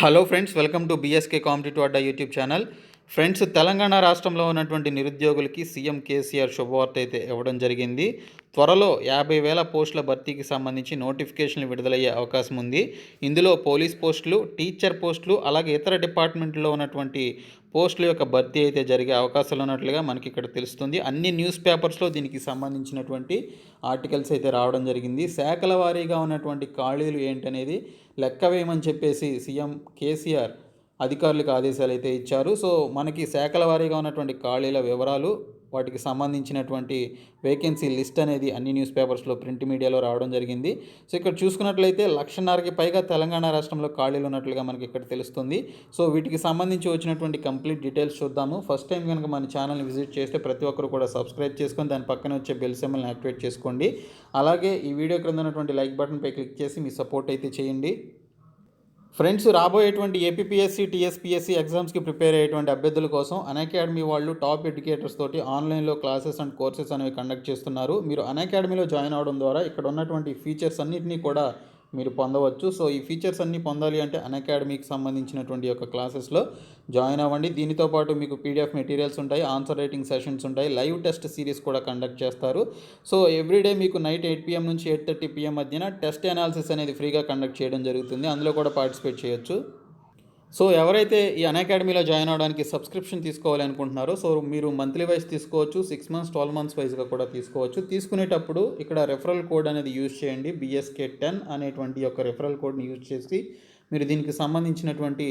Hello friends, welcome to BSK competitive Adda YouTube channel. Friends, Telangana రాష్ట్రంలో ఉన్నటువంటి నిరుద్యోగులకి CM KCR శుభవార్త అయితే ఇవ్వడం జరిగింది. త్వరలో 50,000 పోస్టుల భర్తీకి సంబంధించి నోటిఫికేషన్లు విడుదలయ్యే అవకాశం ఉంది. ఇందులో పోలీస్ పోస్టులు, టీచర్ పోస్టులు, అలాగే ఇతర డిపార్ట్మెంట్లో ఉన్నటువంటి పోస్టుల యొక్క భర్తీ అయితే జరిగే అవకాశాలు ఉన్నట్లుగా మనకి ఇక్కడ తెలుస్తుంది. అన్ని న్యూస్ పేపర్స్లో దీనికి సంబంధించినటువంటి ఆర్టికల్స్ అయితే రావడం జరిగింది. శాఖల వారీగా ఉన్నటువంటి ఖాళీలు ఏంటనేది లెక్క వేయమని చెప్పేసి సీఎం కేసీఆర్ అధికారులకు ఆదేశాలు అయితే ఇచ్చారు. సో మనకి శాఖల వారీగా ఉన్నటువంటి ఖాళీల వివరాలు, వాటికి సంబంధించినటువంటి వేకెన్సీ లిస్ట్ అనేది అన్ని న్యూస్ పేపర్స్లో, ప్రింట్ మీడియాలో రావడం జరిగింది. సో ఇక్కడ చూసుకున్నట్లయితే 1,50,000కి పైగా తెలంగాణ రాష్ట్రంలో ఖాళీలు ఉన్నట్లుగా మనకి ఇక్కడ తెలుస్తుంది. సో వీటికి సంబంధించి వచ్చినటువంటి కంప్లీట్ డీటెయిల్స్ చూద్దాము. ఫస్ట్ టైం కనుక మన ఛానల్ని విజిట్ చేస్తే ప్రతి ఒక్కరు కూడా సబ్స్క్రైబ్ చేసుకొని దాని పక్కన వచ్చే బెల్ సింబల్ని యాక్టివేట్ చేసుకోండి. అలాగే ఈ వీడియో క్రింద ఉన్నటువంటి లైక్ బటన్పై క్లిక్ చేసి మీ సపోర్ట్ అయితే చేయండి. ఫ్రెండ్స్, రాబోయేటువంటి ఏపీపీఎస్సీ, టీఎస్పీఎస్సీ ఎగ్జామ్స్కి ప్రిపేర్ అయ్యేటువంటి అభ్యర్థుల కోసం అన్అకాడమీ వాళ్ళు టాప్ ఎడ్యుకేటర్స్ తోటి ఆన్లైన్లో క్లాసెస్ అండ్ కోర్సెస్ అనేవి కండక్ట్ చేస్తున్నారు. మీరు అన్అకాడమీలో జాయిన్ అవడం ద్వారా ఇక్కడ ఉన్నటువంటి ఫీచర్స్ అన్నింటినీ కూడా మీరు పొందవచ్చు. సో ఈ ఫీచర్స్ అన్నీ పొందాలి అంటే అన్అకాడమీకి సంబంధించినటువంటి యొక్క క్లాసెస్లో జాయిన్ అవ్వండి. దీనితో పాటు మీకు పీడిఎఫ్ మెటీరియల్స్ ఉంటాయి, ఆన్సర్ రైటింగ్ సెషన్స్ ఉంటాయి, లైవ్ టెస్ట్ సిరీస్ కూడా కండక్ట్ చేస్తారు. సో ఎవ్రీడే మీకు నైట్ 8 PM నుంచి 8:30 PM మధ్యన టెస్ట్ అనాలిసిస్ అనేది ఫ్రీగా కండక్ట్ చేయడం జరుగుతుంది. అందులో కూడా పార్టిసిపేట్ చేయొచ్చు. సో ఎవరైతే ఈ అన్అకాడమీలో జాయిన్ అవడానికి సబ్స్క్రిప్షన్ తీసుకోవాలి అనుకుంటున్నారో, సో మీరు మంత్లీ వైజ్ తీసుకోవచ్చు, 6 months, 12 months వైజ్గా కూడా తీసుకోవచ్చు. తీసుకునేటప్పుడు ఇక్కడ రెఫరల్ కోడ్ అనేది యూజ్ చేయండి. BSK10 అనేటువంటి యొక్క రెఫరల్ కోడ్ని యూజ్ చేసి మీరు దీనికి సంబంధించినటువంటి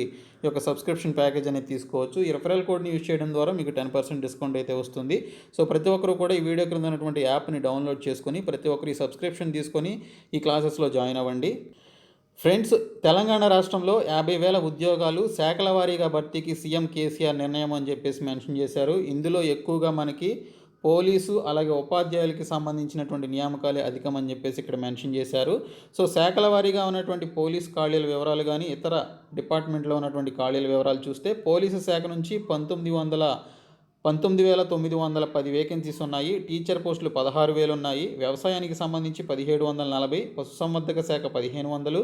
యొక్క సబ్స్క్రిప్షన్ ప్యాకేజ్ అనేది తీసుకోవచ్చు. ఈ రెఫరల్ కోడ్ని యూజ్ చేయడం ద్వారా మీకు 10% డిస్కౌంట్ అయితే వస్తుంది. సో ప్రతి ఒక్కరు కూడా ఈ వీడియో క్రింద ఉన్నటువంటి యాప్ని డౌన్లోడ్ చేసుకొని ప్రతి ఒక్కరు ఈ సబ్స్క్రిప్షన్ తీసుకొని ఈ క్లాసెస్లో జాయిన్ అవ్వండి. ఫ్రెండ్స్, తెలంగాణ రాష్ట్రంలో 50,000 ఉద్యోగాలు శాఖల వారీగా భర్తీకి సీఎం కేసీఆర్ నిర్ణయం అని చెప్పేసి మెన్షన్ చేశారు. ఇందులో ఎక్కువగా మనకి పోలీసు, అలాగే ఉపాధ్యాయులకి సంబంధించినటువంటి నియామకాలే అధికమని చెప్పేసి ఇక్కడ మెన్షన్ చేశారు. సో శాఖల వారీగా ఉన్నటువంటి పోలీస్ ఖాళీల వివరాలు కానీ ఇతర డిపార్ట్మెంట్లో ఉన్నటువంటి ఖాళీల వివరాలు చూస్తే పోలీసు శాఖ నుంచి 19,910 వేకెన్సీస్ ఉన్నాయి. టీచర్ పోస్టులు 16,000 ఉన్నాయి. వ్యవసాయానికి సంబంధించి 1,740, పశుసంవర్ధక శాఖ 1,500,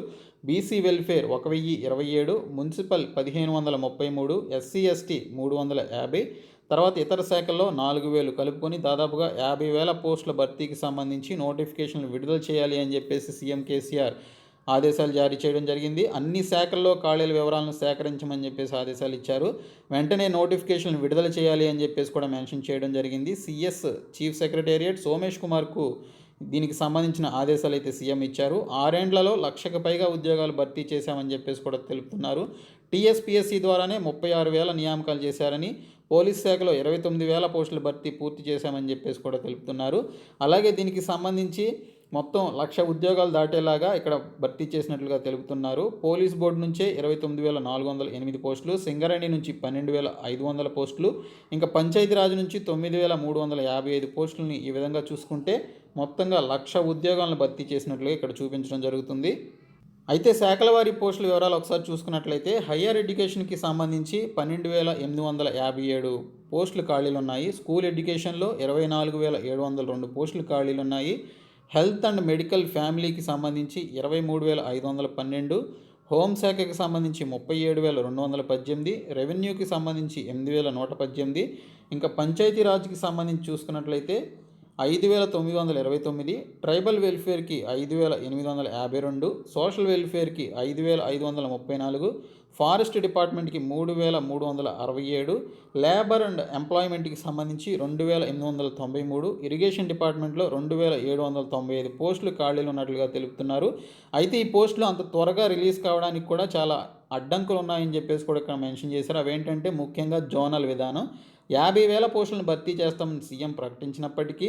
BC welfare 1,027, municipal 1,533, SC ST 350, తర్వాత ఇతర శాఖల్లో 4,000 కలుపుకొని దాదాపుగా 50,000 పోస్టుల భర్తీకి సంబంధించి నోటిఫికేషన్లు విడుదల చేయాలి అని చెప్పేసి సీఎం కేసీఆర్ ఆదేశాలు జారీ చేయడం జరిగింది. అన్ని శాఖల్లో ఖాళీల వివరాలను సేకరించమని చెప్పేసి ఆదేశాలు ఇచ్చారు. వెంటనే నోటిఫికేషన్లు విడుదల చేయాలి అని చెప్పేసి కూడా మెన్షన్ చేయడం జరిగింది. CS చీఫ్ సెక్రటేరియట్ సోమేష్ కుమార్కు దీనికి సంబంధించిన ఆదేశాలు అయితే సీఎం ఇచ్చారు. 6 ఏండ్లలో 1,00,000కి పైగా ఉద్యోగాలు భర్తీ చేశామని చెప్పేసి కూడా తెలుపుతున్నారు. TSPSC ద్వారానే 36,000 నియామకాలు చేశారని, పోలీస్ శాఖలో 29,000 పోస్టుల భర్తీ పూర్తి చేశామని చెప్పేసి కూడా తెలుపుతున్నారు. అలాగే దీనికి సంబంధించి మొత్తం 1,00,000 ఉద్యోగాలు దాటేలాగా ఇక్కడ భర్తీ చేసినట్లుగా తెలుపుతున్నారు. పోలీస్ బోర్డు నుంచే 29,408 పోస్టులు, సింగరేణి నుంచి 12,500 పోస్టులు, ఇంకా పంచాయతీరాజ్ నుంచి 9,355 పోస్టులని ఈ విధంగా చూసుకుంటే మొత్తంగా 1,00,000 ఉద్యోగాలను భర్తీ చేసినట్లుగా ఇక్కడ చూపించడం జరుగుతుంది. అయితే శాఖల వారి పోస్టుల వివరాలు ఒకసారి చూసుకున్నట్లయితే హయ్యర్ ఎడ్యుకేషన్కి సంబంధించి 12,857 పోస్టులు ఖాళీలు ఉన్నాయి. స్కూల్ ఎడ్యుకేషన్లో 24,702 పోస్టులు ఖాళీలు ఉన్నాయి. హెల్త్ అండ్ మెడికల్ ఫ్యామిలీకి సంబంధించి 23,512, హోంశాఖకి సంబంధించి 37,218, రెవెన్యూకి సంబంధించి 8,118, ఇంకా పంచాయతీరాజ్కి సంబంధించి చూసుకున్నట్లయితే 5,929, ట్రైబల్ వెల్ఫేర్కి 5,852, సోషల్ వెల్ఫేర్కి 5,534, ఫారెస్ట్ డిపార్ట్మెంట్కి 3,367, లేబర్ అండ్ ఎంప్లాయ్మెంట్కి సంబంధించి 2,893, ఇరిగేషన్ డిపార్ట్మెంట్లో 2,795 పోస్టులు ఖాళీలు ఉన్నట్లుగా తెలుపుతున్నారు. అయితే ఈ పోస్టులు అంత త్వరగా రిలీజ్ కావడానికి కూడా చాలా అడ్డంకులు ఉన్నాయని చెప్పేసి కూడా ఇక్కడ మెన్షన్ చేశారు. అవేంటంటే ముఖ్యంగా జోనల్ విధానం. 50,000 పోస్టులను భర్తీ చేస్తామని సీఎం ప్రకటించినప్పటికీ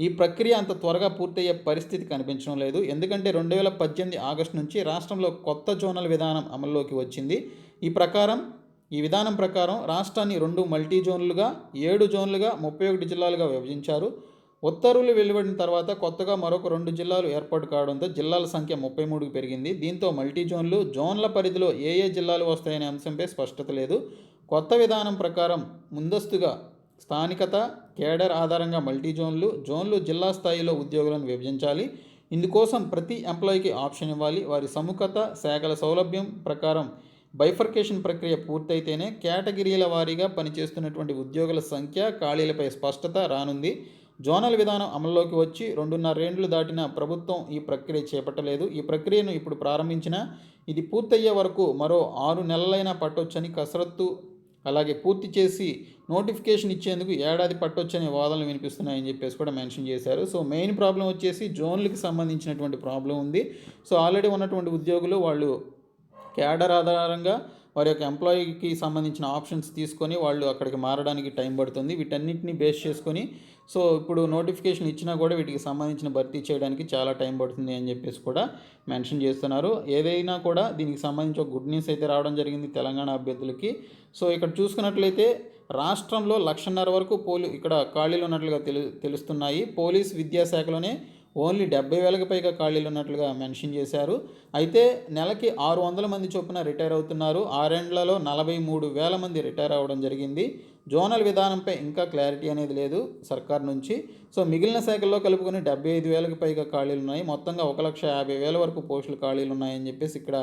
ఈ ప్రక్రియ అంత త్వరగా పూర్తయ్యే పరిస్థితి కనిపించడం లేదు. ఎందుకంటే 2018 ఆగస్టు నుంచి రాష్ట్రంలో కొత్త జోనల్ విధానం అమల్లోకి వచ్చింది. ఈ విధానం ప్రకారం రాష్ట్రాన్ని 2 మల్టీ జోన్లుగా, 7 జోన్లుగా, 31 జిల్లాలుగా విభజించారు. ఉత్తర్వులు వెలువడిన తర్వాత కొత్తగా మరొక 2 జిల్లాలు ఏర్పాటు కావడంతో జిల్లాల సంఖ్య 33కి పెరిగింది. దీంతో మల్టీ జోన్ల పరిధిలో ఏ జిల్లాలు వస్తాయనే అంశంపై స్పష్టత లేదు. కొత్త విధానం ప్రకారం ముందస్తుగా స్థానికత, కేడర్ ఆధారంగా మల్టీ జోన్లు జిల్లా స్థాయిలో ఉద్యోగులను విభజించాలి. ఇందుకోసం ప్రతి ఎంప్లాయీకి ఆప్షన్ ఇవ్వాలి. వారి సముఖత, శాఖల సౌలభ్యం ప్రకారం బైఫర్కేషన్ ప్రక్రియ పూర్తయితేనే కేటగిరీల వారీగా పనిచేస్తున్నటువంటి ఉద్యోగుల సంఖ్య, ఖాళీలపై స్పష్టత రానుంది. జోనల్ విధానం అమల్లోకి వచ్చి 2.5 ఏండ్లు దాటిన ప్రభుత్వం ఈ ప్రక్రియ చేపట్టలేదు. ఈ ప్రక్రియను ఇప్పుడు ప్రారంభించినా ఇది పూర్తయ్యే వరకు మరో 6 నెలలైనా పట్టొచ్చని కసరత్తు అలాగే పూర్తి చేసి నోటిఫికేషన్ ఇచ్చేందుకు ఏడాది పట్టొచ్చనే వాదనలు వినిపిస్తున్నాయని చెప్పేసి కూడా మెన్షన్ చేశారు. సో మెయిన్ ప్రాబ్లం వచ్చేసి జోన్లకి సంబంధించినటువంటి ప్రాబ్లం ఉంది. సో ఆల్రెడీ ఉన్నటువంటి ఉద్యోగులు వాళ్ళు క్యాడర్ ఆధారంగా వారి యొక్క ఎంప్లాయీకి సంబంధించిన ఆప్షన్స్ తీసుకొని వాళ్ళు అక్కడికి మారడానికి టైం పడుతుంది. వీటన్నిటిని బేస్ చేసుకొని సో ఇప్పుడు నోటిఫికేషన్ ఇచ్చినా కూడా వీటికి సంబంధించిన భర్తీ చేయడానికి చాలా టైం పడుతుంది అని చెప్పేసి కూడా మెన్షన్ చేస్తున్నారు. ఏదైనా కూడా దీనికి సంబంధించి ఒక గుడ్ న్యూస్ అయితే రావడం జరిగింది తెలంగాణ అభ్యర్థులకి. సో ఇక్కడ చూసుకున్నట్లయితే రాష్ట్రంలో 1,50,000 వరకు ఇక్కడ ఖాళీలు ఉన్నట్లుగా తెలుస్తున్నాయి. పోలీస్ విద్యాశాఖలోనే ఓన్లీ 70,000కి పైగా ఖాళీలు ఉన్నట్లుగా మెన్షన్ చేశారు. అయితే నెలకి 600 మంది చొప్పున రిటైర్ అవుతున్నారు. 6 ఏండ్లలో 43,000 మంది రిటైర్ అవ్వడం జరిగింది. జోనల్ విధానంపై ఇంకా క్లారిటీ అనేది లేదు సర్కార్ నుంచి. సో మిగిలిన శాఖల్లో కలుపుకొని 75,000కి పైగా ఖాళీలు ఉన్నాయి. మొత్తంగా 1,50,000 వరకు పోస్టులు ఖాళీలు ఉన్నాయని చెప్పేసి ఇక్కడ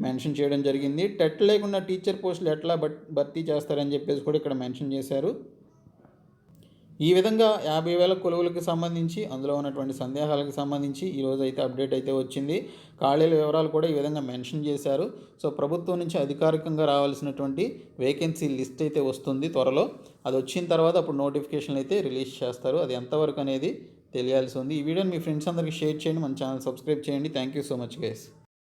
మెన్షన్ చేయడం జరిగింది. టెట్ లేకుండా టీచర్ పోస్టులు ఎట్లా భర్తీ చేస్తారని చెప్పేసి కూడా ఇక్కడ మెన్షన్ చేశారు. ఈ విధంగా 50,000 కొలువులకు సంబంధించి అందులో ఉన్నటువంటి సందేహాలకు సంబంధించి ఈరోజు అయితే అప్డేట్ అయితే వచ్చింది. ఖాళీల వివరాలు కూడా ఈ విధంగా మెన్షన్ చేశారు. సో ప్రభుత్వం నుంచి అధికారికంగా రావాల్సినటువంటి వేకెన్సీ లిస్ట్ అయితే వస్తుంది త్వరలో. అది వచ్చిన తర్వాత అప్పుడు నోటిఫికేషన్లు అయితే రిలీజ్ చేస్తారు. అది ఎంతవరకు అనేది తెలియాల్సి ఉంది. ఈ వీడియోని మీ ఫ్రెండ్స్ అందరికీ షేర్ చేయండి. మన ఛానల్ సబ్స్క్రైబ్ చేయండి. Thank you so much guys.